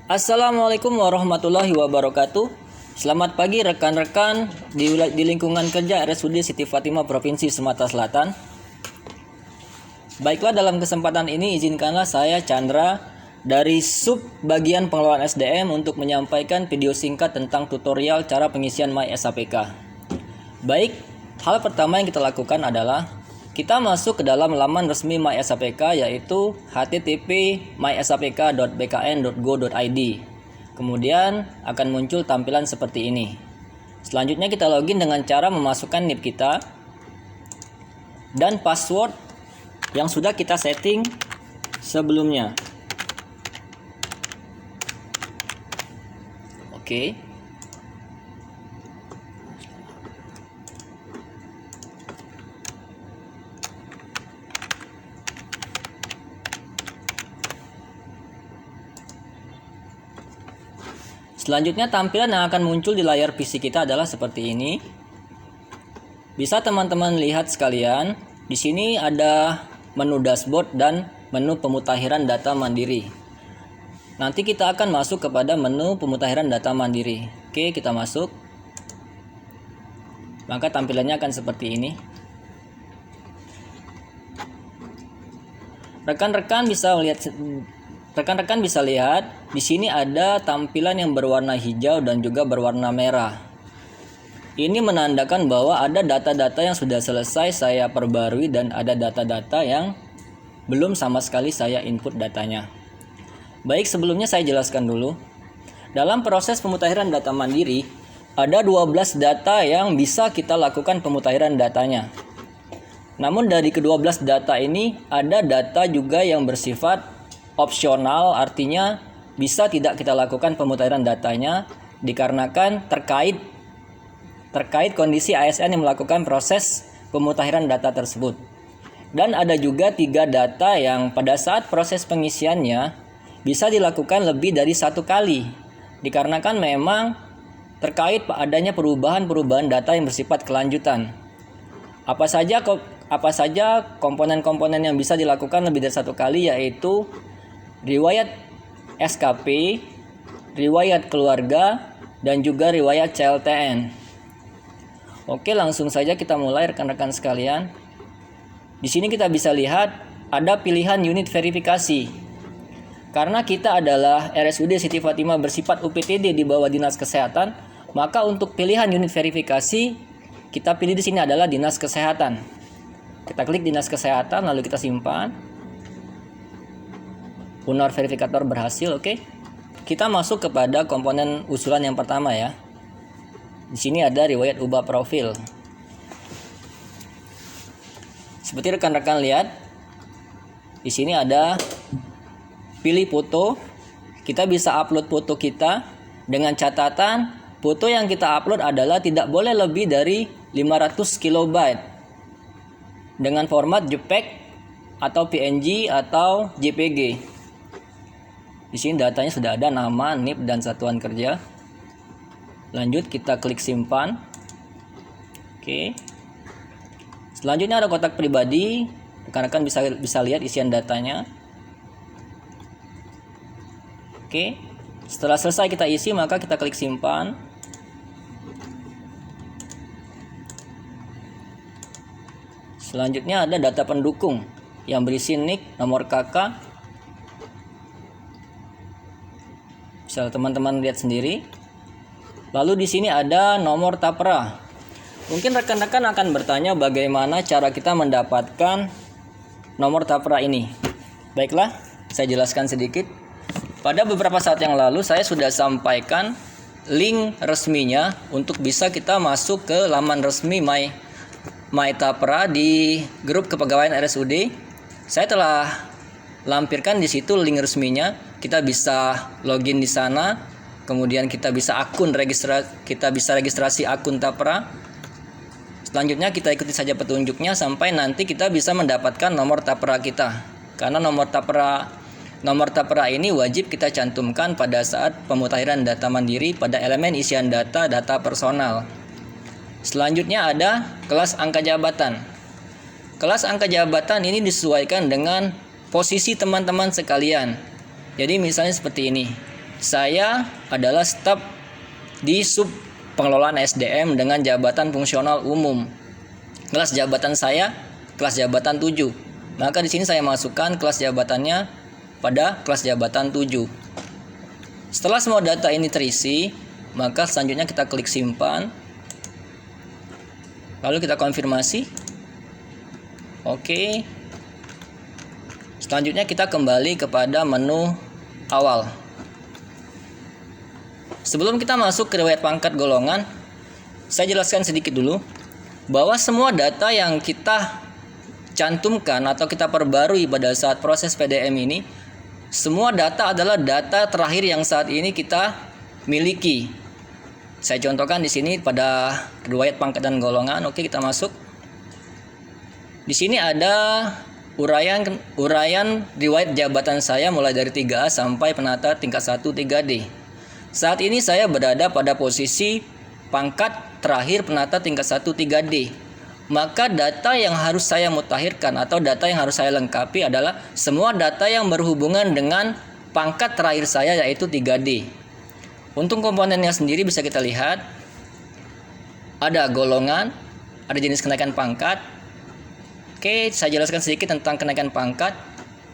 Assalamualaikum warahmatullahi wabarakatuh. Selamat pagi rekan-rekan di lingkungan kerja RSUD Siti Fatimah Provinsi Sumatera Selatan. Baiklah, dalam kesempatan ini izinkanlah saya Chandra dari sub bagian pengelolaan SDM untuk menyampaikan video singkat tentang tutorial cara pengisian MySAPK. Baik, hal pertama yang kita lakukan adalah kita masuk ke dalam laman resmi MySAPK, yaitu http://mysapk.bkn.go.id. Kemudian akan muncul tampilan seperti ini. Selanjutnya kita login dengan cara memasukkan NIP kita dan password yang sudah kita setting sebelumnya. Oke. Selanjutnya tampilan yang akan muncul di layar PC kita adalah seperti ini. Bisa teman-teman lihat sekalian, di sini ada menu dashboard dan menu pemutakhiran data mandiri. Nanti kita akan masuk kepada menu pemutakhiran data mandiri. Oke, kita masuk. Maka tampilannya akan seperti ini. Rekan-rekan bisa lihat di sini ada tampilan yang berwarna hijau dan juga berwarna merah. Ini menandakan bahwa ada data-data yang sudah selesai saya perbarui dan ada data-data yang belum sama sekali saya input datanya. Baik, sebelumnya saya jelaskan dulu. Dalam proses pemutakhiran data mandiri, ada 12 data yang bisa kita lakukan pemutakhiran datanya. Namun dari ke-12 data ini ada data juga yang bersifat opsional, artinya bisa tidak kita lakukan pemutakhiran datanya dikarenakan terkait kondisi ASN yang melakukan proses pemutakhiran data tersebut. Dan ada juga 3 data yang pada saat proses pengisiannya bisa dilakukan lebih dari 1 kali dikarenakan memang terkait adanya perubahan data yang bersifat kelanjutan. Apa saja komponen-komponen yang bisa dilakukan lebih dari 1 kali, yaitu riwayat SKP, riwayat keluarga, dan juga riwayat CLTN. Oke, langsung saja kita mulai rekan-rekan sekalian. Di sini kita bisa lihat ada pilihan unit verifikasi. Karena kita adalah RSUD Siti Fatimah bersifat UPTD di bawah Dinas Kesehatan, maka untuk pilihan unit verifikasi kita pilih di sini adalah Dinas Kesehatan. Kita klik Dinas Kesehatan lalu kita simpan. Honor verifikator berhasil, oke. Kita masuk kepada komponen usulan yang pertama ya. Di sini ada riwayat ubah profil. Seperti rekan-rekan lihat, di sini ada pilih foto. Kita bisa upload foto kita dengan catatan foto yang kita upload adalah tidak boleh lebih dari 500 KB dengan format JPEG atau PNG atau JPG. Di sini datanya sudah ada nama, NIP, dan satuan kerja. Lanjut kita klik simpan. Oke. Selanjutnya ada kotak pribadi. Rekan-rekan bisa lihat isian datanya. Oke. Setelah selesai kita isi, maka kita klik simpan. Selanjutnya ada data pendukung yang berisi NIK, nomor KK. Bisa teman-teman lihat sendiri. Lalu di sini ada nomor tapra. Mungkin rekan-rekan akan bertanya bagaimana cara kita mendapatkan nomor tapra ini. Baiklah, saya jelaskan sedikit. Pada beberapa saat yang lalu saya sudah sampaikan link resminya untuk bisa kita masuk ke laman resmi My Tapra di grup kepegawaian RSUD. Saya telah lampirkan di situ link resminya. Kita bisa login di sana. Kemudian kita bisa registrasi akun Tapra. Selanjutnya kita ikuti saja petunjuknya sampai nanti kita bisa mendapatkan nomor Tapra kita. Karena nomor Tapra ini wajib kita cantumkan pada saat pemutakhiran data mandiri pada elemen isian data personal. Selanjutnya ada kelas angka jabatan. Kelas angka jabatan ini disesuaikan dengan posisi teman-teman sekalian. Jadi misalnya seperti ini. saya adalah staf di sub pengelolaan SDM dengan jabatan fungsional umum. Kelas jabatan saya kelas jabatan 7. Maka di sini saya masukkan kelas jabatannya pada kelas jabatan 7. Setelah semua data ini terisi, maka selanjutnya kita klik simpan. Lalu kita konfirmasi. Oke. Selanjutnya kita kembali kepada menu awal. Sebelum kita masuk ke riwayat pangkat golongan, saya jelaskan sedikit dulu bahwa semua data yang kita cantumkan atau kita perbarui pada saat proses PDM ini, semua data adalah data terakhir yang saat ini kita miliki. Saya contohkan di sini pada riwayat pangkat dan golongan. Oke, kita masuk. Di sini ada uraian riwayat jabatan saya mulai dari 3A sampai penata tingkat 1 3D. Saat ini saya berada pada posisi pangkat terakhir penata tingkat 1 3D. Maka data yang harus saya mutakhirkan atau data yang harus saya lengkapi adalah semua data yang berhubungan dengan pangkat terakhir saya, yaitu 3D. Untuk komponennya sendiri bisa kita lihat. Ada golongan, ada jenis kenaikan pangkat. Oke, saya jelaskan sedikit tentang kenaikan pangkat.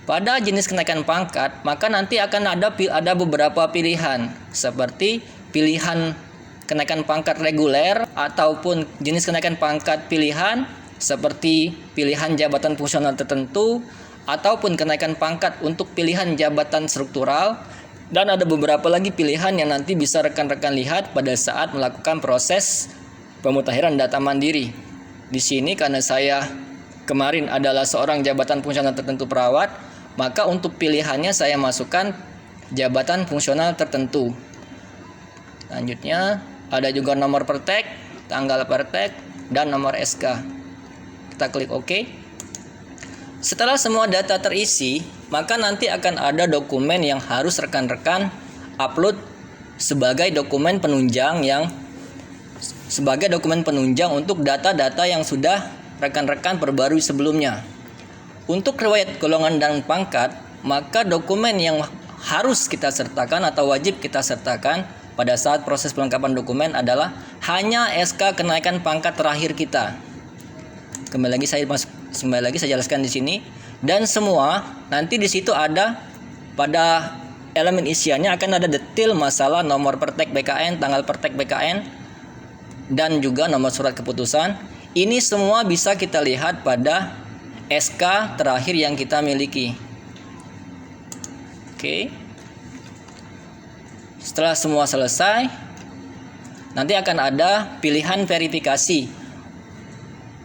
Pada jenis kenaikan pangkat, maka nanti akan ada beberapa pilihan, seperti pilihan kenaikan pangkat reguler ataupun jenis kenaikan pangkat pilihan seperti pilihan jabatan fungsional tertentu ataupun kenaikan pangkat untuk pilihan jabatan struktural, dan ada beberapa lagi pilihan yang nanti bisa rekan-rekan lihat pada saat melakukan proses pemutakhiran data mandiri. Di sini karena saya kemarin adalah seorang jabatan fungsional tertentu perawat, maka untuk pilihannya saya masukkan jabatan fungsional tertentu. Selanjutnya ada juga nomor pertek, tanggal pertek, dan nomor SK. Kita klik OK. Setelah semua data terisi, maka nanti akan ada dokumen yang harus rekan-rekan upload sebagai dokumen penunjang untuk data-data yang sudah rekan-rekan perbarui sebelumnya. Untuk riwayat golongan dan pangkat, maka dokumen yang harus kita sertakan atau wajib kita sertakan pada saat proses pelengkapan dokumen adalah hanya SK kenaikan pangkat terakhir kita. Kembali lagi saya jelaskan di sini, dan semua nanti di situ ada pada elemen isiannya akan ada detail masalah nomor pertek BKN, tanggal pertek BKN, dan juga nomor surat keputusan. Ini semua bisa kita lihat pada SK terakhir yang kita miliki. Oke. Setelah semua selesai, nanti akan ada pilihan verifikasi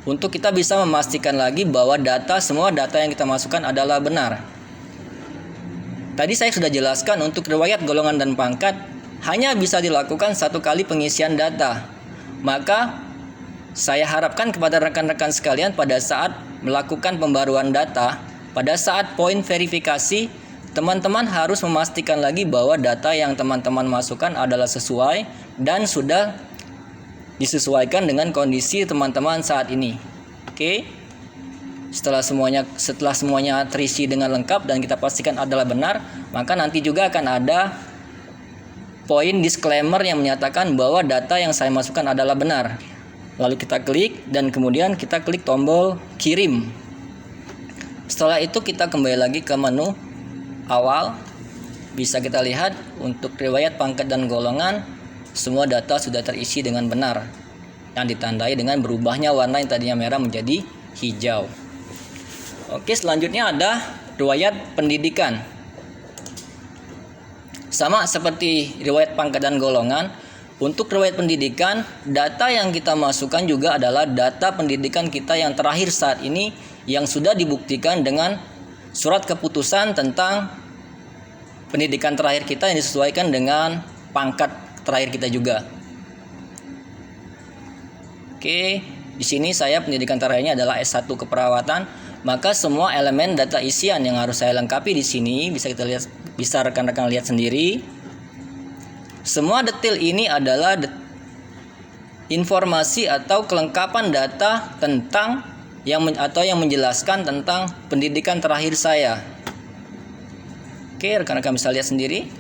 untuk kita bisa memastikan lagi bahwa semua data yang kita masukkan adalah benar. Tadi saya sudah jelaskan untuk riwayat golongan dan pangkat hanya bisa dilakukan satu kali pengisian data. Maka saya harapkan kepada rekan-rekan sekalian pada saat melakukan pembaruan data, pada saat poin verifikasi, teman-teman harus memastikan lagi bahwa data yang teman-teman masukkan adalah sesuai dan sudah disesuaikan dengan kondisi teman-teman saat ini. Oke. Setelah semuanya terisi dengan lengkap dan kita pastikan adalah benar, maka nanti juga akan ada poin disclaimer yang menyatakan bahwa data yang saya masukkan adalah benar. Lalu kita klik dan kemudian kita klik tombol kirim. Setelah itu kita kembali lagi ke menu awal. Bisa kita lihat untuk riwayat pangkat dan golongan, semua data sudah terisi dengan benar dan ditandai dengan berubahnya warna yang tadinya merah menjadi hijau. Oke, selanjutnya ada riwayat pendidikan. Sama seperti riwayat pangkat dan golongan, untuk riwayat pendidikan, data yang kita masukkan juga adalah data pendidikan kita yang terakhir saat ini yang sudah dibuktikan dengan surat keputusan tentang pendidikan terakhir kita yang disesuaikan dengan pangkat terakhir kita juga. Oke, di sini saya pendidikan terakhirnya adalah S1 keperawatan, maka semua elemen data isian yang harus saya lengkapi di sini bisa rekan-rekan lihat sendiri. Semua detail ini adalah informasi atau kelengkapan data tentang yang menjelaskan tentang pendidikan terakhir saya. Oke, rekan-rekan bisa lihat sendiri.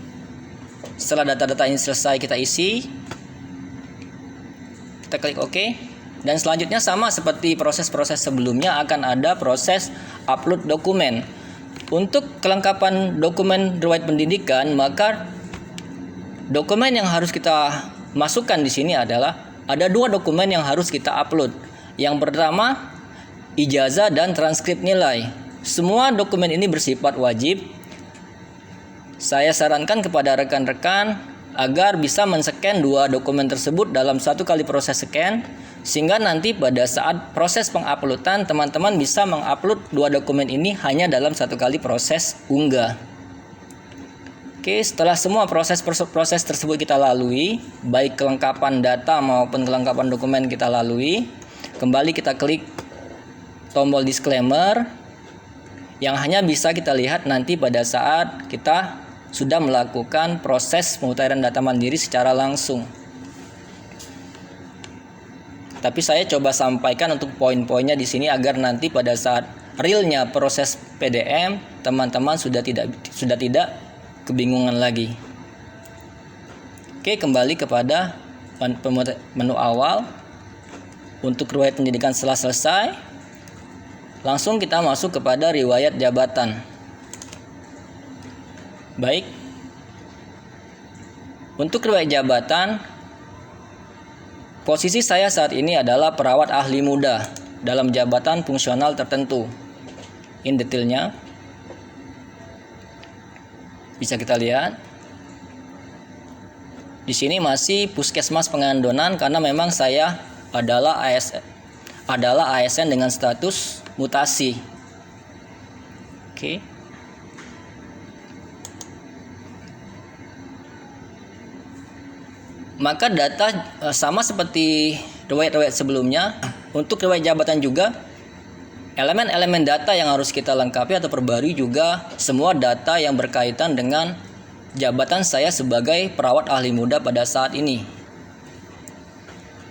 Setelah data-data ini selesai kita isi, kita klik OK. Dan selanjutnya sama seperti proses-proses sebelumnya, akan ada proses upload dokumen. Untuk kelengkapan dokumen riwayat pendidikan, maka dokumen yang harus kita masukkan di sini adalah ada 2 dokumen yang harus kita upload. Yang pertama, ijazah dan transkrip nilai. Semua dokumen ini bersifat wajib. Saya sarankan kepada rekan-rekan agar bisa men-scan 2 dokumen tersebut dalam 1 kali proses scan, sehingga nanti pada saat proses penguploadan teman-teman bisa mengupload 2 dokumen ini hanya dalam 1 kali proses unggah. Oke, setelah semua proses tersebut kita lalui, baik kelengkapan data maupun kelengkapan dokumen kita lalui, kembali kita klik tombol disclaimer yang hanya bisa kita lihat nanti pada saat kita sudah melakukan proses pemutahiran data mandiri secara langsung. Tapi saya coba sampaikan untuk poin-poinnya di sini agar nanti pada saat realnya proses PDM teman-teman sudah tidak kebingungan lagi. Oke, kembali kepada menu awal. Untuk riwayat pendidikan setelah selesai, langsung kita masuk kepada riwayat jabatan. Baik. Untuk riwayat jabatan, posisi saya saat ini adalah perawat ahli muda dalam jabatan fungsional tertentu. Ini detailnya. Bisa kita lihat. Di sini masih Puskesmas Pengandonan karena memang saya adalah ASN dengan status mutasi. Oke. Maka data sama seperti riwayat-riwayat sebelumnya. Untuk riwayat jabatan juga elemen-elemen data yang harus kita lengkapi atau perbarui juga semua data yang berkaitan dengan jabatan saya sebagai perawat ahli muda pada saat ini.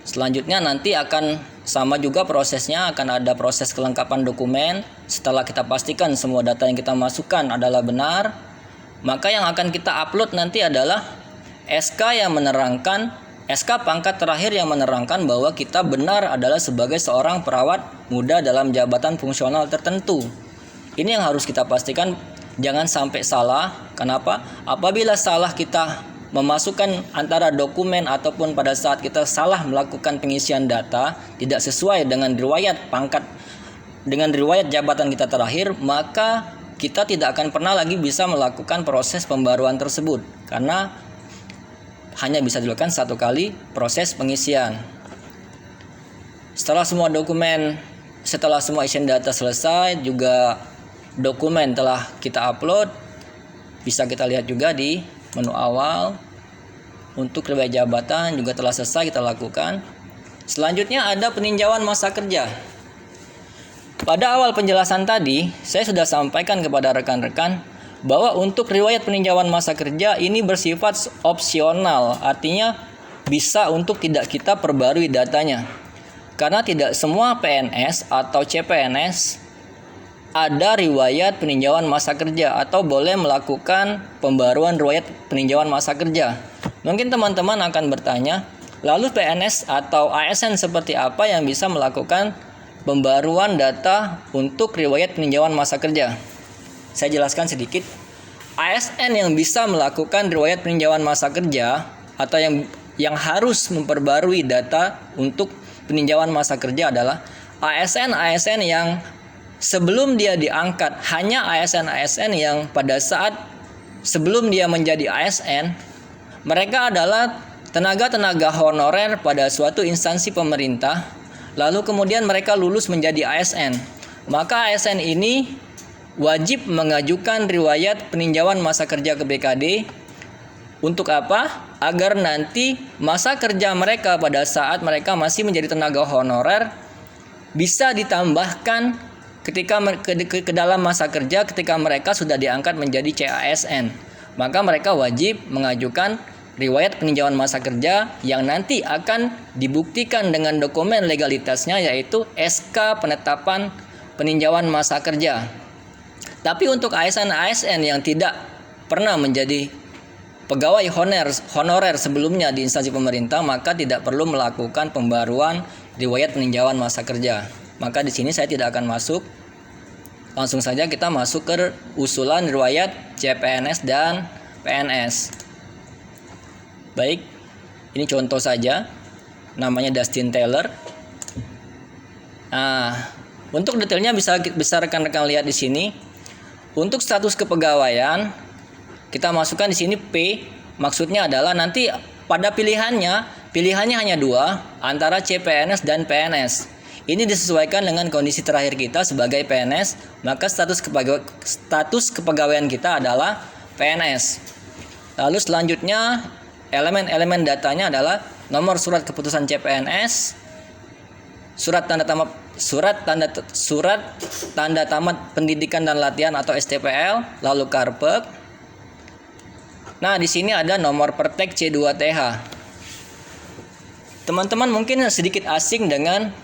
Selanjutnya nanti akan sama juga prosesnya, akan ada proses kelengkapan dokumen. Setelah kita pastikan semua data yang kita masukkan adalah benar, maka yang akan kita upload nanti adalah SK yang menerangkan, SK pangkat terakhir yang menerangkan bahwa kita benar adalah sebagai seorang perawat muda dalam jabatan fungsional tertentu. Ini yang harus kita pastikan, jangan sampai salah. Kenapa? Apabila salah kita memasukkan antara dokumen ataupun pada saat kita salah melakukan pengisian data tidak sesuai dengan riwayat pangkat, dengan riwayat jabatan kita terakhir, maka kita tidak akan pernah lagi bisa melakukan proses pembaruan tersebut karena hanya bisa dilakukan 1 kali proses pengisian. Setelah semua isian data selesai, juga dokumen telah kita upload, bisa kita lihat juga di menu awal. Untuk riwayat jabatan juga telah selesai kita lakukan. Selanjutnya ada peninjauan masa kerja. Pada awal penjelasan tadi, saya sudah sampaikan kepada rekan-rekan bahwa untuk riwayat peninjauan masa kerja ini bersifat opsional, artinya bisa untuk tidak kita perbarui datanya. Karena tidak semua PNS atau CPNS ada riwayat peninjauan masa kerja atau boleh melakukan pembaruan riwayat peninjauan masa kerja. Mungkin teman-teman akan bertanya, lalu PNS atau ASN seperti apa yang bisa melakukan pembaruan data untuk riwayat peninjauan masa kerja? Saya jelaskan sedikit. ASN yang bisa melakukan riwayat peninjauan masa kerja atau yang harus memperbarui data untuk peninjauan masa kerja adalah ASN yang sebelum dia diangkat, hanya ASN yang pada saat sebelum dia menjadi ASN, mereka adalah tenaga-tenaga honorer pada suatu instansi pemerintah, lalu kemudian mereka lulus menjadi ASN. Maka ASN ini wajib mengajukan riwayat peninjauan masa kerja ke BKD. Untuk apa? Agar nanti masa kerja mereka pada saat mereka masih menjadi tenaga honorer bisa ditambahkan ketika ke dalam masa kerja ketika mereka sudah diangkat menjadi CASN. Maka mereka wajib mengajukan riwayat peninjauan masa kerja yang nanti akan dibuktikan dengan dokumen legalitasnya, yaitu SK penetapan peninjauan masa kerja. Tapi untuk ASN yang tidak pernah menjadi pegawai honorer sebelumnya di instansi pemerintah, maka tidak perlu melakukan pembaruan riwayat peninjauan masa kerja. Maka di sini saya tidak akan masuk. Langsung saja kita masuk ke usulan riwayat CPNS dan PNS. Baik, ini contoh saja. Namanya Dustin Taylor. Nah, untuk detailnya bisa rekan-rekan lihat di sini. Untuk status kepegawaian, kita masukkan di sini P. Maksudnya adalah nanti pada pilihannya hanya dua, antara CPNS dan PNS. Ini disesuaikan dengan kondisi terakhir kita sebagai PNS, maka status kepegawaian kita adalah PNS. Lalu selanjutnya elemen-elemen datanya adalah nomor surat keputusan CPNS, surat tanda tamat pendidikan dan latihan atau STPL, lalu karpet. Nah, di sini ada nomor pertek C2TH. Teman-teman mungkin sedikit asing dengan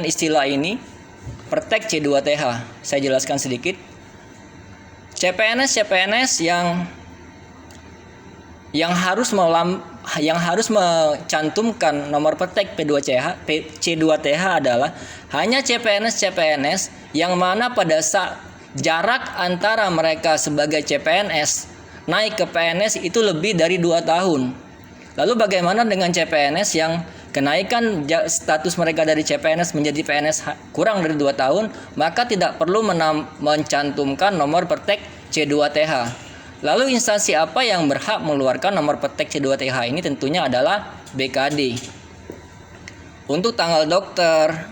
istilah ini, pertek C2TH. Saya jelaskan sedikit. CPNS yang harus mencantumkan nomor pertek C2TH adalah hanya CPNS yang mana pada saat jarak antara mereka sebagai CPNS naik ke PNS itu lebih dari 2 tahun. Lalu bagaimana dengan CPNS yang kenaikan status mereka dari CPNS menjadi PNS kurang dari 2 tahun, maka tidak perlu mencantumkan nomor pertek C2TH. Lalu instansi apa yang berhak mengeluarkan nomor pertek C2TH ini? Tentunya adalah BKD. Untuk tanggal dokter,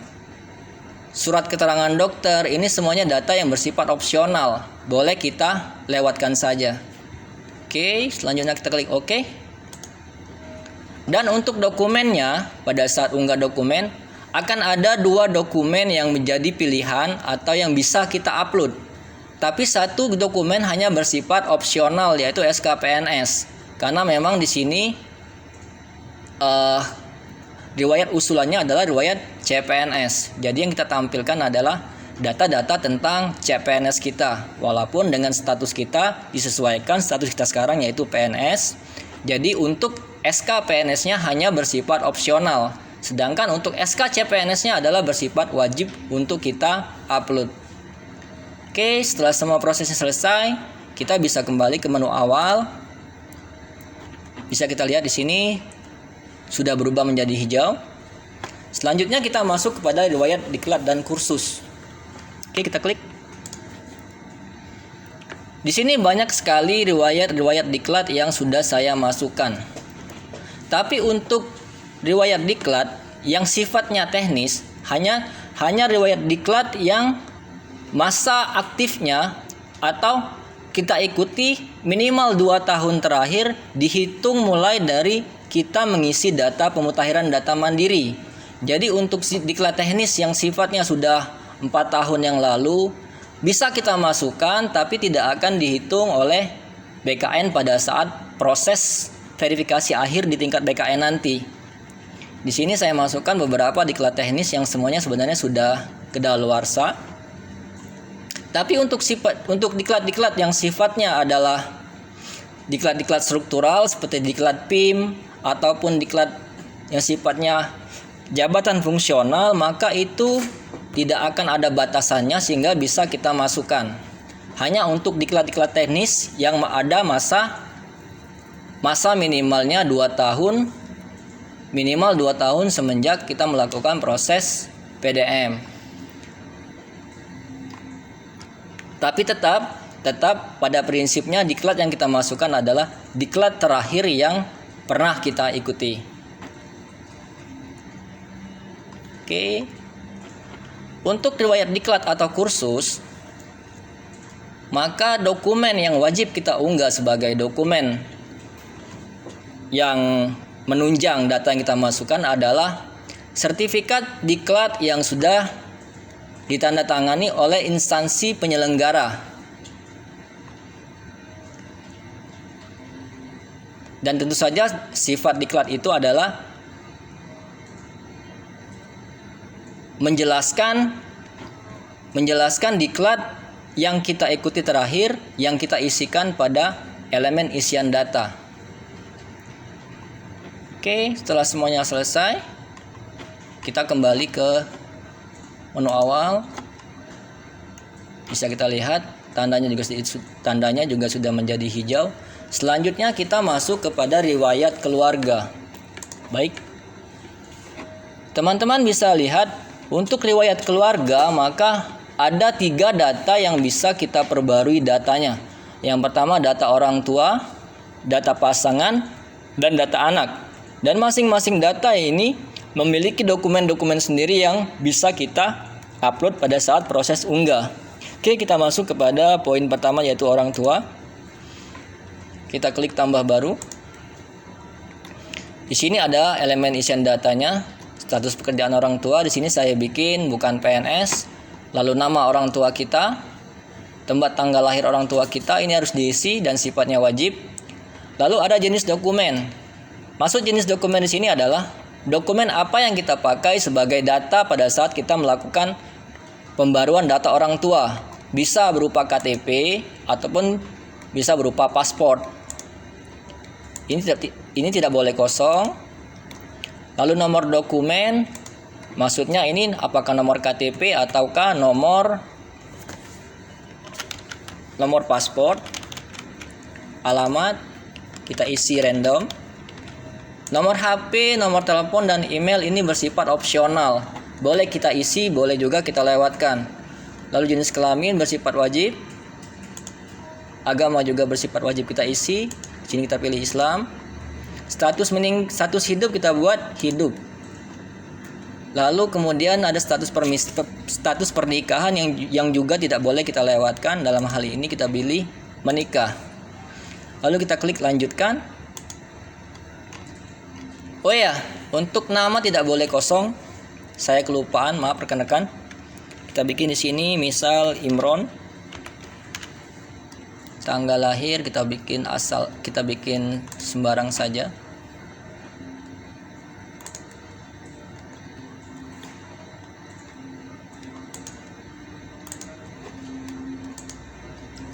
surat keterangan dokter, ini semuanya data yang bersifat opsional. Boleh kita lewatkan saja. Oke, selanjutnya kita klik OK. Dan untuk dokumennya, pada saat unggah dokumen, akan ada 2 dokumen yang menjadi pilihan atau yang bisa kita upload. Tapi satu dokumen hanya bersifat opsional, yaitu SKPNS. Karena memang di sini riwayat usulannya adalah riwayat CPNS. Jadi yang kita tampilkan adalah data-data tentang CPNS kita. Walaupun dengan status kita disesuaikan status kita sekarang yaitu PNS. Jadi untuk SK PNS-nya hanya bersifat opsional. Sedangkan untuk SK CPNS-nya adalah bersifat wajib untuk kita upload. Oke, setelah semua prosesnya selesai, kita bisa kembali ke menu awal. Bisa kita lihat di sini sudah berubah menjadi hijau. Selanjutnya kita masuk kepada riwayat diklat dan kursus. Oke, kita klik. Di sini banyak sekali riwayat diklat yang sudah saya masukkan. Tapi untuk riwayat diklat yang sifatnya teknis, hanya riwayat diklat yang masa aktifnya atau kita ikuti minimal 2 tahun terakhir dihitung mulai dari kita mengisi data pemutakhiran data mandiri. Jadi untuk diklat teknis yang sifatnya sudah 4 tahun yang lalu bisa kita masukkan, tapi tidak akan dihitung oleh BKN pada saat proses verifikasi akhir di tingkat BKN nanti. Di sini saya masukkan beberapa diklat teknis yang semuanya sebenarnya sudah kedaluarsa. Tapi untuk diklat-diklat yang sifatnya adalah diklat-diklat struktural seperti diklat PIM ataupun diklat yang sifatnya jabatan fungsional, maka itu tidak akan ada batasannya sehingga bisa kita masukkan. Hanya untuk diklat-diklat teknis yang ada masa minimalnya 2 tahun, minimal 2 tahun semenjak kita melakukan proses PDM. Tapi tetap pada prinsipnya diklat yang kita masukkan adalah diklat terakhir yang pernah kita ikuti. Oke. Untuk riwayat diklat atau kursus, maka dokumen yang wajib kita unggah sebagai dokumen yang menunjang data yang kita masukkan adalah sertifikat diklat yang sudah ditandatangani oleh instansi penyelenggara. Dan tentu saja sifat diklat itu adalah menjelaskan diklat yang kita ikuti terakhir, yang kita isikan pada elemen isian data. Oke, setelah semuanya selesai, kita kembali ke menu awal. Bisa kita lihat tandanya juga sudah menjadi hijau. Selanjutnya kita masuk kepada riwayat keluarga. Baik, teman-teman bisa lihat untuk riwayat keluarga, maka ada 3 data yang bisa kita perbarui datanya. Yang pertama data orang tua, data pasangan, dan data anak. Dan masing-masing data ini memiliki dokumen-dokumen sendiri yang bisa kita upload pada saat proses unggah. Oke, kita masuk kepada poin pertama, yaitu orang tua. Kita klik tambah baru. Di sini ada elemen isian datanya, status pekerjaan orang tua. Di sini saya bikin bukan PNS. Lalu nama orang tua kita, tempat tanggal lahir orang tua kita, ini harus diisi dan sifatnya wajib. Lalu ada jenis dokumen. Maksud jenis dokumen di sini adalah dokumen apa yang kita pakai sebagai data pada saat kita melakukan pembaruan data orang tua. Bisa berupa KTP ataupun bisa berupa paspor. Ini tidak boleh kosong. Lalu nomor dokumen, maksudnya ini apakah nomor KTP ataukah nomor paspor. Alamat kita isi random. Nomor HP, nomor telepon, dan email ini bersifat opsional. Boleh kita isi, boleh juga kita lewatkan. Lalu jenis kelamin bersifat wajib. Agama juga bersifat wajib kita isi. Di sini kita pilih Islam. Status hidup kita buat hidup. Lalu kemudian ada status pernikahan yang juga tidak boleh kita lewatkan. Dalam hal ini kita pilih menikah. Lalu kita klik lanjutkan. Oh ya, untuk nama tidak boleh kosong. Saya kelupaan, maaf rekan-rekan. Kita bikin di sini misal Imron. Tanggal lahir kita bikin sembarang saja.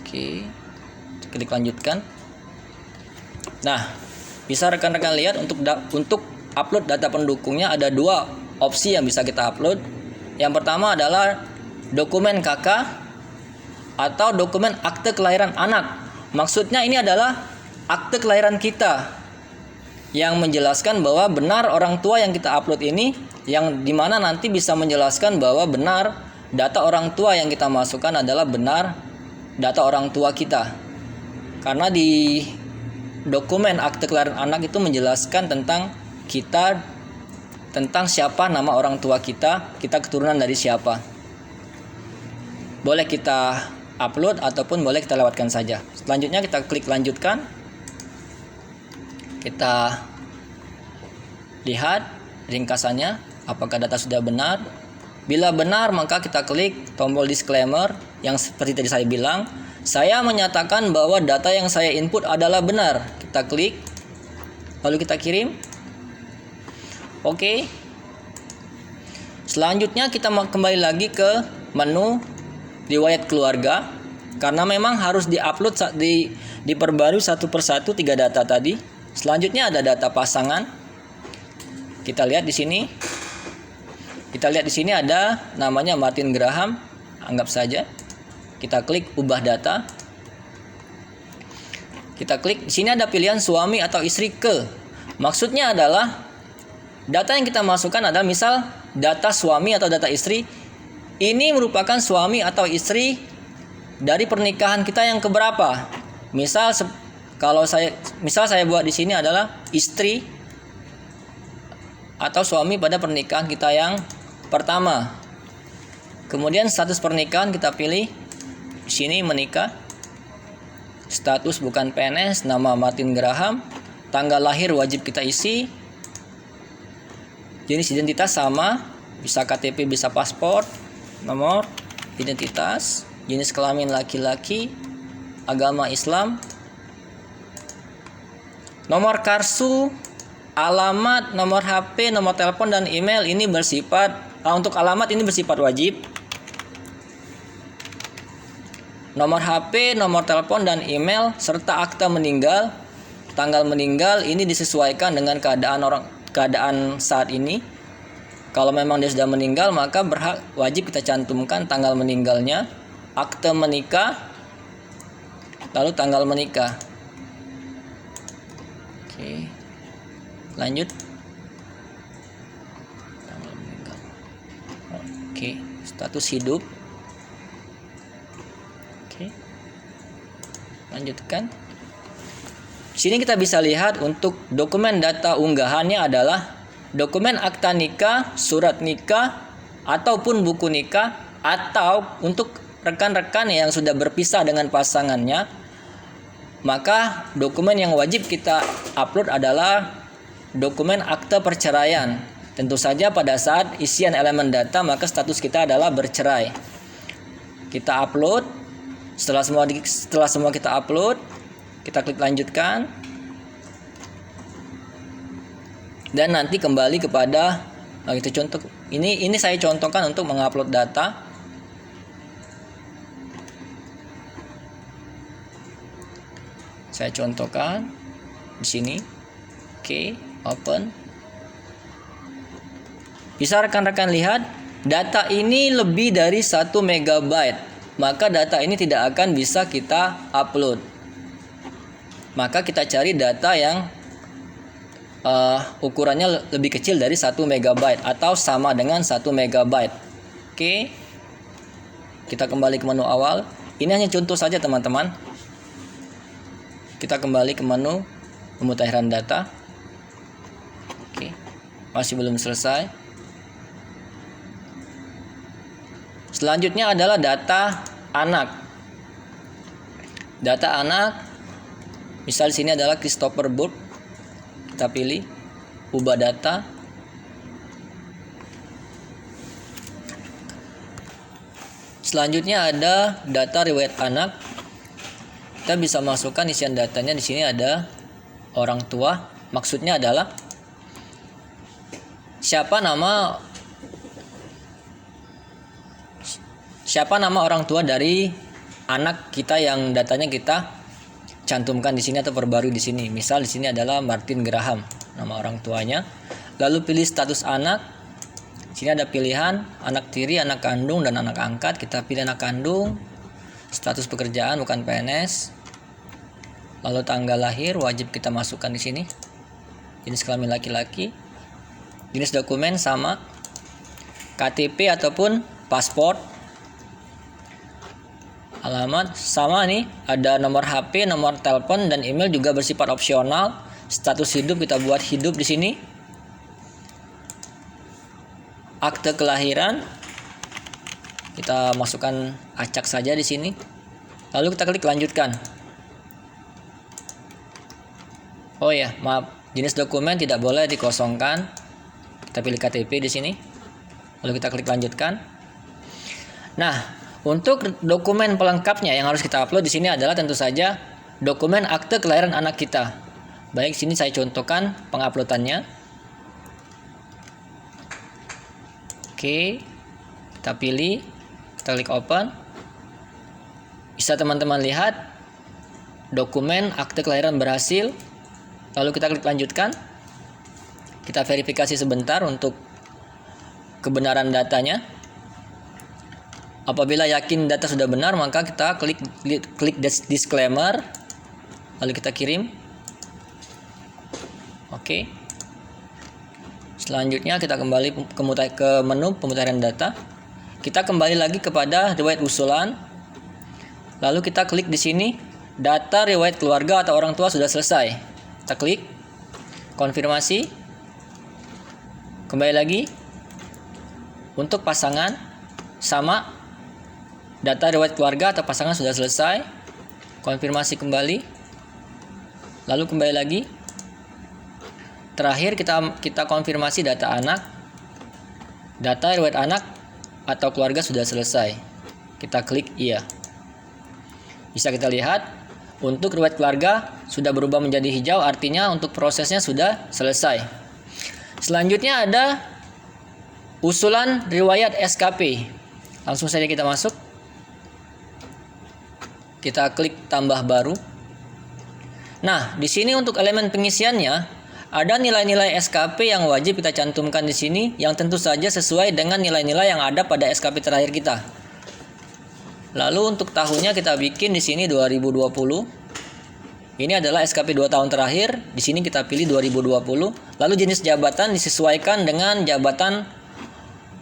Oke. Klik lanjutkan. Nah, bisa rekan-rekan lihat untuk upload data pendukungnya ada 2 opsi yang bisa kita upload. Yang pertama adalah dokumen KK atau dokumen akte kelahiran anak. Maksudnya ini adalah akte kelahiran kita yang menjelaskan bahwa benar orang tua yang kita upload ini, yang dimana nanti bisa menjelaskan bahwa benar data orang tua yang kita masukkan adalah benar data orang tua kita. Karena di dokumen akte kelahiran anak itu menjelaskan tentang kita, tentang siapa nama orang tua kita keturunan dari siapa. Boleh kita upload ataupun boleh kita lewatkan saja. Selanjutnya kita klik lanjutkan. Kita lihat ringkasannya apakah data sudah benar. Bila benar, maka kita klik tombol disclaimer yang seperti tadi saya bilang. Saya menyatakan bahwa data yang saya input adalah benar. Kita klik, lalu kita kirim. Oke. Selanjutnya kita kembali lagi ke menu riwayat keluarga. Karena memang harus diperbarui satu persatu 3 data tadi. Selanjutnya ada data pasangan. Kita lihat di sini. Ada namanya Martin Graham. Anggap saja. Kita klik ubah data. Kita klik di sini ada pilihan suami atau istri ke. Maksudnya adalah data yang kita masukkan adalah misal data suami atau data istri. Ini merupakan suami atau istri dari pernikahan kita yang keberapa. Misal saya buat di sini adalah istri atau suami pada pernikahan kita yang pertama. Kemudian status pernikahan kita pilih di sini menikah. Status bukan PNS, nama Martin Graham. Tanggal lahir wajib kita isi. Jenis identitas sama, bisa KTP, bisa paspor. Nomor identitas, jenis kelamin laki-laki, agama Islam. Nomor kartu, alamat, nomor HP, nomor telepon, dan email ini bersifat untuk alamat ini bersifat wajib. Nomor HP, nomor telepon, dan email, serta akta meninggal, tanggal meninggal ini disesuaikan dengan keadaan saat ini. Kalau memang dia sudah meninggal, maka wajib kita cantumkan tanggal meninggalnya, akte menikah, lalu tanggal menikah. Oke, lanjut. Tanggal meninggal. Oke, status hidup. Oke, lanjutkan. Di sini kita bisa lihat untuk dokumen data unggahannya adalah dokumen akta nikah, surat nikah, ataupun buku nikah, atau untuk rekan-rekan yang sudah berpisah dengan pasangannya, maka dokumen yang wajib kita upload adalah dokumen akte perceraian. Tentu saja pada saat isian elemen data, maka status kita adalah bercerai. Kita upload, setelah semua kita upload, kita klik lanjutkan. Dan nanti kembali kepada itu contoh. Ini saya contohkan untuk mengupload data. Saya contohkan di sini. Oke, open. Bisa rekan-rekan lihat, data ini lebih dari 1 MB. Maka data ini tidak akan bisa kita upload. Maka kita cari data yang ukurannya lebih kecil dari 1 MB atau sama dengan 1 MB. Oke. Kita kembali ke menu awal. Ini hanya contoh saja teman-teman. Kita kembali ke menu pemutahiran data. Oke. Masih belum selesai. Selanjutnya adalah data anak. Data anak, misal di sini adalah Christopher Burke. Kita pilih ubah data. Selanjutnya ada data riwayat anak. Kita bisa masukkan isian datanya. Di sini ada orang tua. Maksudnya adalah siapa nama orang tua dari anak kita yang datanya kita cantumkan di sini atau perbarui di sini. Misal di sini adalah Martin Graham, nama orang tuanya. Lalu pilih status anak. Di sini ada pilihan anak tiri, anak kandung, dan anak angkat. Kita pilih anak kandung. Status pekerjaan bukan PNS. Lalu tanggal lahir wajib kita masukkan di sini. Jenis kelamin laki-laki. Jenis dokumen sama KTP ataupun paspor. Alamat sama nih, ada nomor HP, nomor telepon, dan email juga bersifat opsional. Status hidup kita buat hidup di sini. Akte kelahiran kita masukkan acak saja di sini. Lalu kita klik lanjutkan. Oh ya, maaf, jenis dokumen tidak boleh dikosongkan. Kita pilih KTP di sini. Lalu kita klik lanjutkan. Nah, untuk dokumen pelengkapnya yang harus kita upload di sini adalah tentu saja dokumen akte kelahiran anak kita. Baik, sini saya contohkan penguploadannya. Oke, kita pilih, kita klik open. Bisa teman-teman lihat dokumen akte kelahiran berhasil. Lalu kita klik lanjutkan. Kita verifikasi sebentar untuk kebenaran datanya. Apabila yakin data sudah benar, maka kita klik disclaimer, lalu kita kirim. Oke. Selanjutnya kita kembali ke menu pemutahiran data. Kita kembali lagi kepada riwayat usulan. Lalu kita klik di sini, data riwayat keluarga atau orang tua sudah selesai. Kita klik konfirmasi. Kembali lagi. Untuk pasangan sama, data riwayat keluarga atau pasangan sudah selesai. Konfirmasi kembali. Lalu kembali lagi. Terakhir kita konfirmasi data anak. Data riwayat anak atau keluarga sudah selesai. Kita klik iya. Bisa kita lihat untuk riwayat keluarga sudah berubah menjadi hijau, artinya untuk prosesnya sudah selesai. Selanjutnya ada usulan riwayat SKP. Langsung saja kita masuk. Kita klik tambah baru. Nah, di sini untuk elemen pengisiannya ada nilai-nilai SKP yang wajib kita cantumkan di sini, yang tentu saja sesuai dengan nilai-nilai yang ada pada SKP terakhir kita. Lalu untuk tahunnya kita bikin di sini 2020. Ini adalah SKP 2 tahun terakhir. Di sini kita pilih 2020. Lalu jenis jabatan disesuaikan dengan jabatan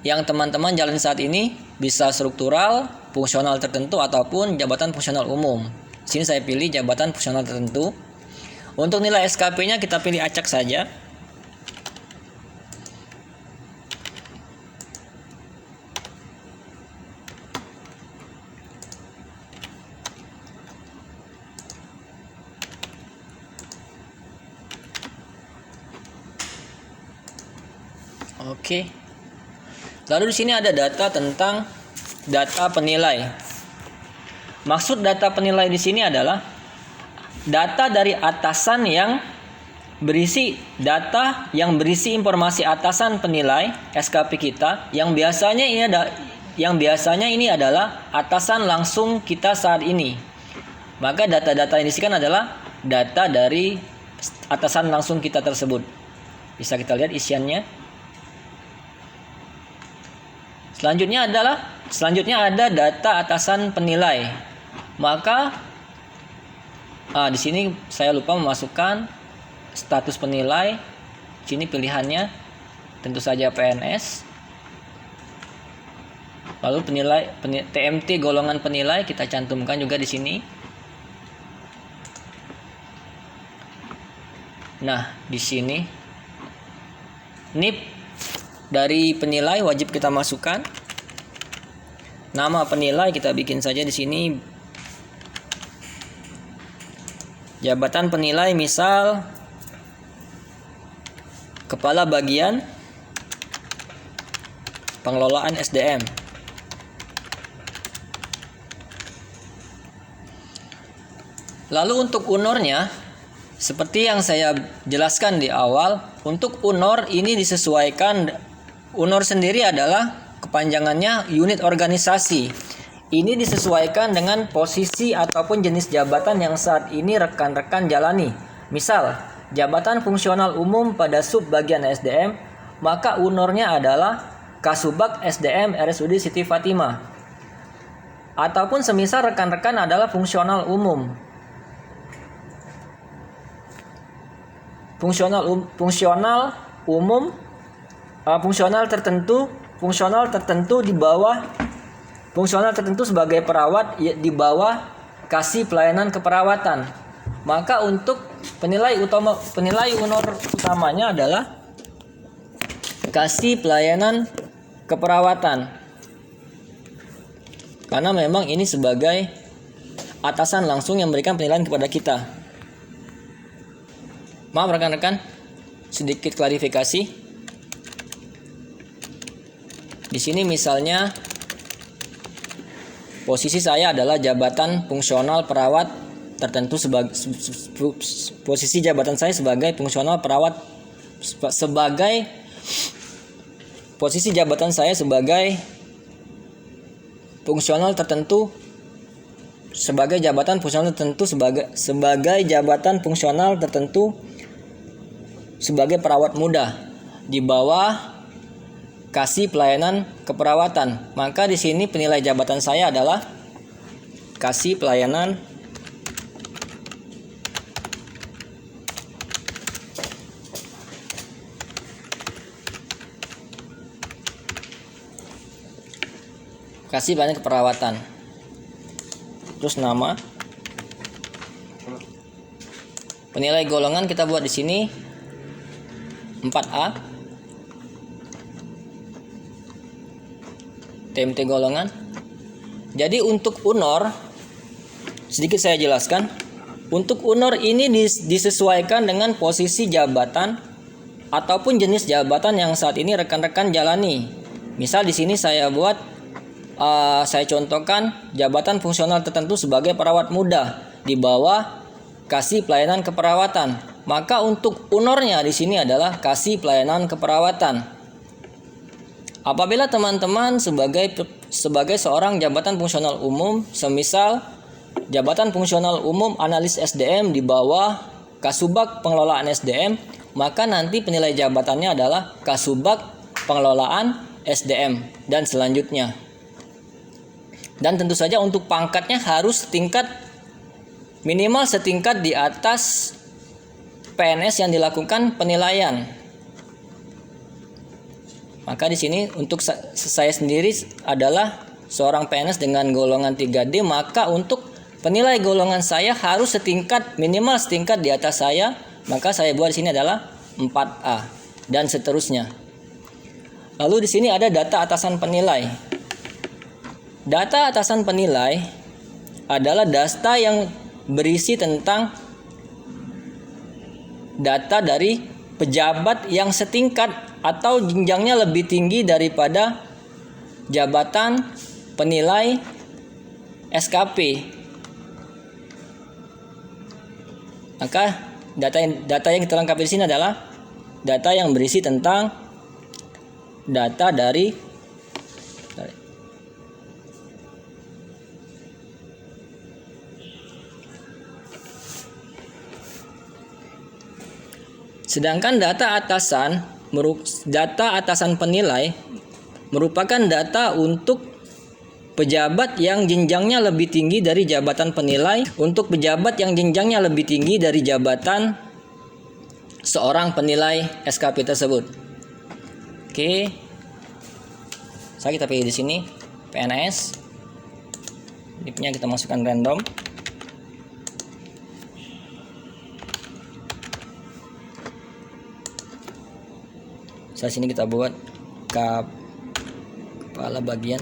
yang teman-teman jalani saat ini, bisa struktural, fungsional tertentu ataupun jabatan fungsional umum. Di sini saya pilih jabatan fungsional tertentu. Untuk nilai SKP-nya kita pilih acak saja. Oke. Lalu di sini ada data tentang data penilai. Maksud data penilai di sini adalah data dari atasan yang berisi informasi atasan penilai SKP kita yang biasanya ini adalah atasan langsung kita saat ini. Maka data-data yang disini adalah data dari atasan langsung kita tersebut. Bisa kita lihat isiannya. Selanjutnya ada data atasan penilai. Maka di sini saya lupa memasukkan status penilai. Sini pilihannya tentu saja PNS. Lalu TMT golongan penilai kita cantumkan juga di sini. Nah, di sini NIP dari penilai wajib kita masukkan. Nama penilai kita bikin saja di sini. Jabatan penilai misal Kepala Bagian Pengelolaan SDM. Lalu untuk UNOR-nya, seperti yang saya jelaskan di awal, untuk UNOR ini disesuaikan. UNOR sendiri adalah kepanjangannya unit organisasi. Ini disesuaikan dengan posisi ataupun jenis jabatan yang saat ini rekan-rekan jalani. Misal, jabatan fungsional umum pada sub bagian SDM, maka UNOR-nya adalah Kasubag SDM RSUD Siti Fatimah. Ataupun semisal rekan-rekan adalah fungsional umum. Fungsional tertentu di bawah fungsional tertentu sebagai perawat di bawah kasih pelayanan keperawatan. Maka untuk penilai UNOR utamanya adalah kasih pelayanan keperawatan. Karena memang ini sebagai atasan langsung yang memberikan penilaian kepada kita. Maaf rekan-rekan, sedikit klarifikasi. Di sini misalnya posisi saya adalah jabatan fungsional perawat tertentu posisi jabatan saya sebagai fungsional perawat posisi jabatan saya sebagai fungsional tertentu sebagai jabatan fungsional tertentu sebagai jabatan fungsional tertentu sebagai perawat muda di bawah kasih pelayanan keperawatan. Maka di sini penilai jabatan saya adalah kasih pelayanan keperawatan. Terus nama. Penilai golongan kita buat di sini 4A. TMT golongan. Jadi untuk UNOR, sedikit saya jelaskan. Untuk UNOR ini disesuaikan dengan posisi jabatan ataupun jenis jabatan yang saat ini rekan-rekan jalani. Misal di sini saya contohkan jabatan fungsional tertentu sebagai perawat muda di bawah kasih pelayanan keperawatan. Maka untuk UNOR-nya di sini adalah kasih pelayanan keperawatan. Apabila teman-teman sebagai seorang jabatan fungsional umum, semisal jabatan fungsional umum analis SDM di bawah Kasubag Pengelolaan SDM, maka nanti penilai jabatannya adalah Kasubag Pengelolaan SDM dan selanjutnya. Dan tentu saja untuk pangkatnya harus minimal setingkat di atas PNS yang dilakukan penilaian. Maka di sini untuk saya sendiri adalah seorang PNS dengan golongan 3D, maka untuk penilai golongan saya harus minimal setingkat di atas saya, maka saya buat di sini adalah 4A dan seterusnya. Lalu di sini ada data atasan penilai. Data atasan penilai adalah data yang berisi tentang data dari pejabat yang setingkat atau jenjangnya lebih tinggi daripada jabatan penilai SKP. Maka data yang kita lengkapi di sini adalah data yang berisi tentang data dari sedangkan data atasan penilai merupakan data untuk pejabat yang jenjangnya lebih tinggi dari jabatan penilai, untuk pejabat yang jenjangnya lebih tinggi dari jabatan seorang penilai SKP tersebut. Oke. Kita pilih di sini PNS. Tipnya kita masukkan random. Sini kita buat kepala bagian.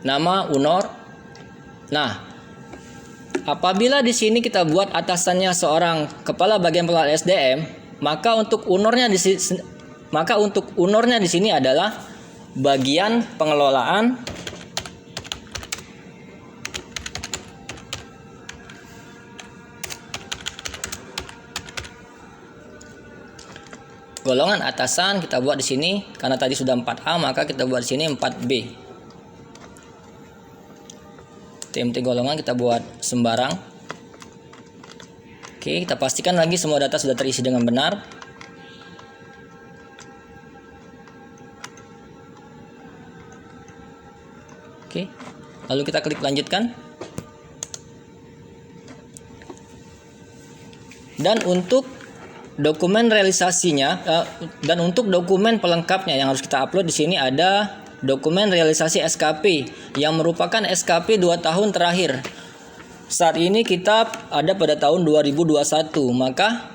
Nama UNOR. Nah, apabila di sini kita buat atasannya seorang kepala bagian pengelolaan SDM, maka untuk UNOR-nya di sini adalah bagian pengelolaan golongan atasan. Kita buat di sini karena tadi sudah 4A, maka kita buat di sini 4B. TMT golongan kita buat sembarang. Oke, kita pastikan lagi semua data sudah terisi dengan benar. Oke, lalu kita klik lanjutkan. Dan untuk dokumen realisasinya dan untuk dokumen pelengkapnya yang harus kita upload di sini ada dokumen realisasi SKP yang merupakan SKP 2 tahun terakhir. Saat ini kita ada pada tahun 2021, maka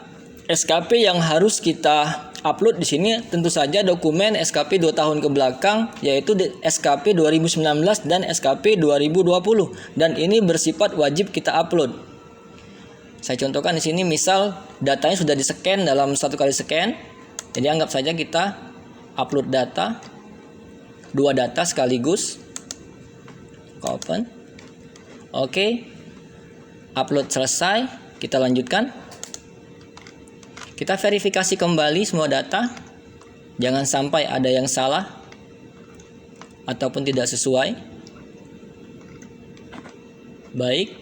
SKP yang harus kita upload di sini tentu saja dokumen SKP 2 tahun ke belakang, yaitu SKP 2019 dan SKP 2020, dan ini bersifat wajib kita upload. Saya contohkan di sini, misal datanya sudah di-scan dalam 1 kali scan. Jadi anggap saja kita upload data, 2 data sekaligus. Open. Oke. Upload selesai, kita lanjutkan. Kita verifikasi kembali semua data. Jangan sampai ada yang salah ataupun tidak sesuai. Baik.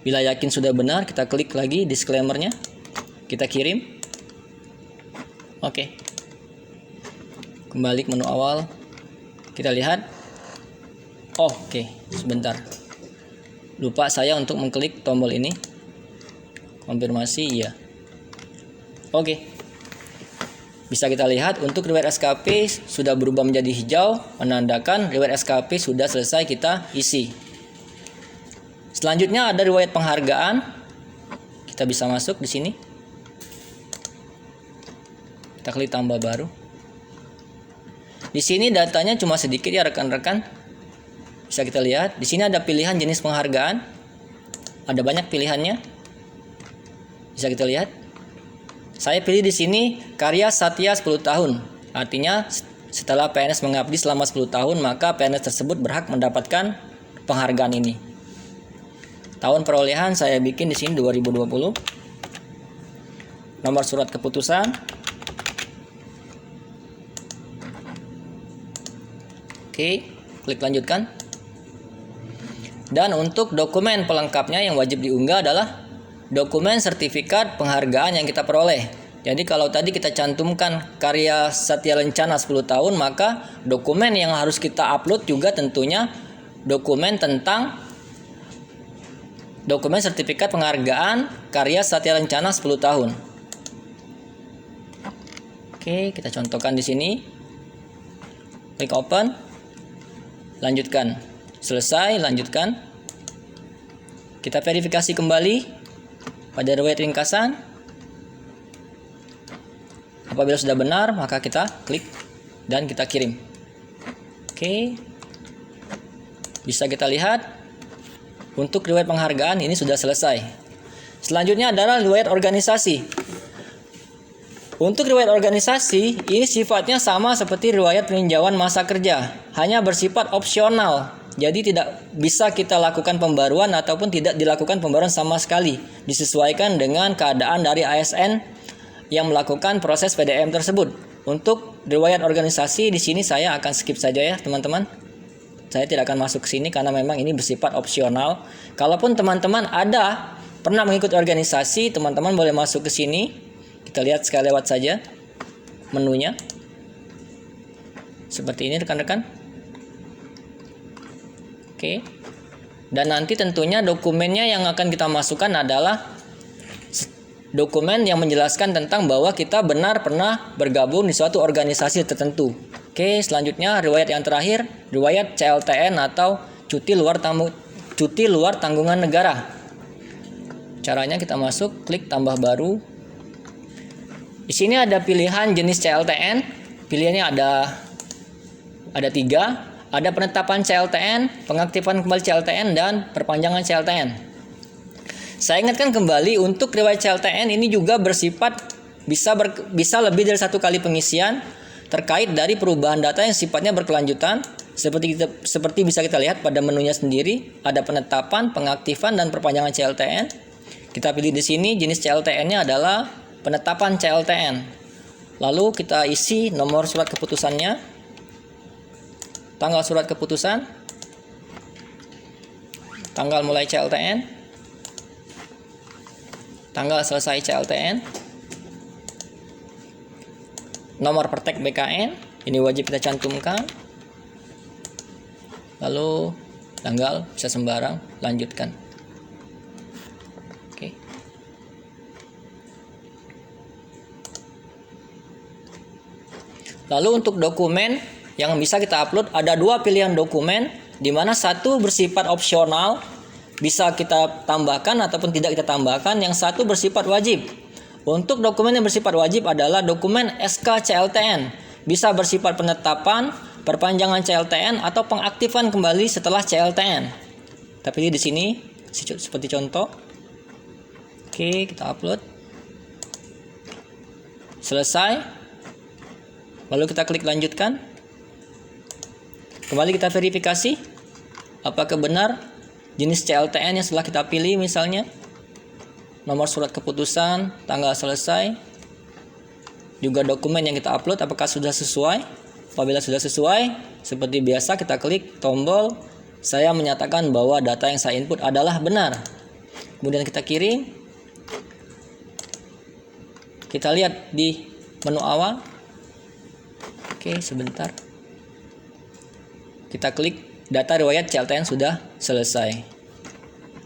Bila yakin sudah benar, kita klik lagi disclaimer-nya. Kita kirim. Oke. Kembali ke menu awal. Kita lihat. Oke, sebentar. Lupa saya untuk mengklik tombol ini. Konfirmasi iya. Oke. Bisa kita lihat untuk riwayat SKP sudah berubah menjadi hijau, menandakan riwayat SKP sudah selesai kita isi. Selanjutnya ada riwayat penghargaan. Kita bisa masuk di sini. Kita klik tambah baru. Di sini datanya cuma sedikit ya rekan-rekan. Bisa kita lihat. Di sini ada pilihan jenis penghargaan. Ada banyak pilihannya. Bisa kita lihat. Saya pilih di sini karya Satya 10 tahun. Artinya setelah PNS mengabdi selama 10 tahun, maka PNS tersebut berhak mendapatkan penghargaan ini. Tahun perolehan saya bikin di sini 2020. Nomor surat keputusan Oke, klik lanjutkan. Dan untuk dokumen pelengkapnya yang wajib diunggah adalah dokumen sertifikat penghargaan yang kita peroleh. Jadi kalau tadi kita cantumkan karya Satya Lencana 10 tahun, maka dokumen yang harus kita upload juga tentunya dokumen tentang dokumen sertifikat penghargaan karya Satya Lencana 10 tahun. Oke, kita contohkan di sini. Klik open. Lanjutkan. Selesai, lanjutkan. Kita verifikasi kembali pada riwayat ringkasan. Apabila sudah benar, maka kita klik dan kita kirim. Oke. Bisa kita lihat untuk riwayat penghargaan ini sudah selesai. Selanjutnya adalah riwayat organisasi. Untuk riwayat organisasi, ini sifatnya sama seperti riwayat peninjauan masa kerja, hanya bersifat opsional. Jadi tidak bisa kita lakukan pembaruan ataupun tidak dilakukan pembaruan sama sekali. Disesuaikan dengan keadaan dari ASN yang melakukan proses PDM tersebut. Untuk riwayat organisasi di sini saya akan skip saja ya teman-teman. Saya tidak akan masuk ke sini karena memang ini bersifat opsional. Kalaupun teman-teman ada pernah mengikuti organisasi, teman-teman boleh masuk ke sini. Kita lihat sekali lewat saja menunya. Seperti ini rekan-rekan. Oke. Dan nanti tentunya dokumennya yang akan kita masukkan adalah dokumen yang menjelaskan tentang bahwa kita benar pernah bergabung di suatu organisasi tertentu. Oke, selanjutnya riwayat yang terakhir, riwayat CLTN atau cuti luar tanggungan negara. Caranya kita masuk, klik tambah baru. Di sini ada pilihan jenis CLTN. Pilihannya ada 3. Ada penetapan CLTN, pengaktifan kembali CLTN, dan perpanjangan CLTN. Saya ingatkan kembali untuk riwayat CLTN ini juga bersifat bisa lebih dari 1 kali pengisian terkait dari perubahan data yang sifatnya berkelanjutan. Seperti bisa kita lihat pada menunya sendiri, ada penetapan, pengaktifan, dan perpanjangan CLTN. Kita pilih di sini jenis CLTN-nya adalah penetapan CLTN. Lalu kita isi nomor surat keputusannya, tanggal surat keputusan, tanggal mulai CLTN, tanggal selesai CLTN, nomor praktek BKN, ini wajib kita cantumkan, lalu tanggal bisa sembarang, lanjutkan. Oke. Lalu untuk dokumen yang bisa kita upload ada 2 pilihan dokumen, di mana satu bersifat opsional, bisa kita tambahkan ataupun tidak kita tambahkan. Yang satu bersifat wajib. Untuk dokumen yang bersifat wajib adalah dokumen SK CLTN, bisa bersifat penetapan, perpanjangan CLTN, atau pengaktifan kembali setelah CLTN. Tapi di sini seperti contoh. Oke, kita upload. Selesai. Lalu kita klik lanjutkan. Kembali kita verifikasi apakah benar jenis CLTN yang setelah kita pilih, misalnya nomor surat keputusan, tanggal selesai, juga dokumen yang kita upload apakah sudah sesuai. Apabila sudah sesuai, seperti biasa kita klik tombol saya menyatakan bahwa data yang saya input adalah benar. Kemudian kita kirim. Kita lihat di menu awal. Oke, sebentar. Kita klik data riwayat CLTN sudah selesai.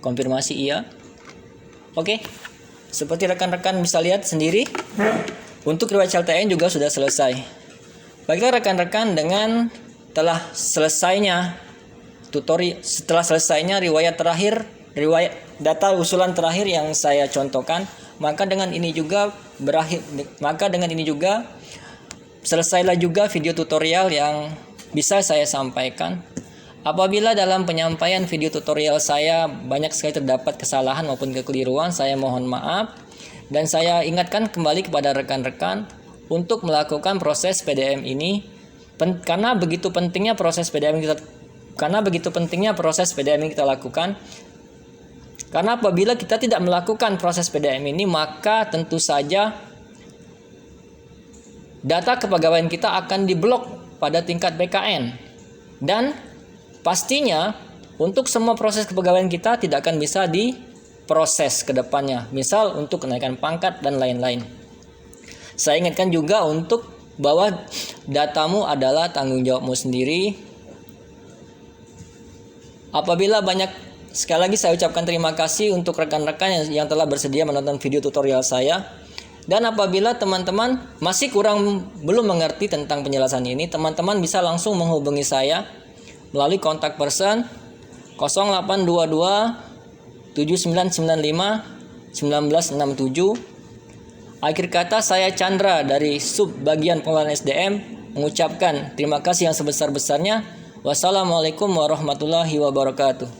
Konfirmasi iya. Oke. Seperti rekan-rekan bisa lihat sendiri, untuk riwayat CLTN juga sudah selesai. Baiklah rekan-rekan, dengan setelah selesainya riwayat terakhir, riwayat data usulan terakhir yang saya contohkan, maka dengan ini juga selesailah juga video tutorial yang bisa saya sampaikan. Apabila dalam penyampaian video tutorial saya banyak sekali terdapat kesalahan maupun kekeliruan, saya mohon maaf. Dan saya ingatkan kembali kepada rekan-rekan untuk melakukan proses PDM ini, karena begitu pentingnya proses PDM yang kita lakukan. Karena apabila kita tidak melakukan proses PDM ini, maka tentu saja data kepegawaian kita akan diblok pada tingkat BKN. Dan pastinya untuk semua proses kepegawaian kita tidak akan bisa diproses ke depannya. Misal untuk kenaikan pangkat dan lain-lain. Saya ingatkan juga untuk bahwa datamu adalah tanggung jawabmu sendiri. Apabila sekali lagi saya ucapkan terima kasih untuk rekan-rekan yang telah bersedia menonton video tutorial saya. Dan apabila teman-teman masih belum mengerti tentang penjelasan ini, teman-teman bisa langsung menghubungi saya melalui kontak person 0822 7995 1967. Akhir kata, saya Chandra dari Sub Bagian Pengelolaan SDM mengucapkan terima kasih yang sebesar-besarnya. Wassalamualaikum warahmatullahi wabarakatuh.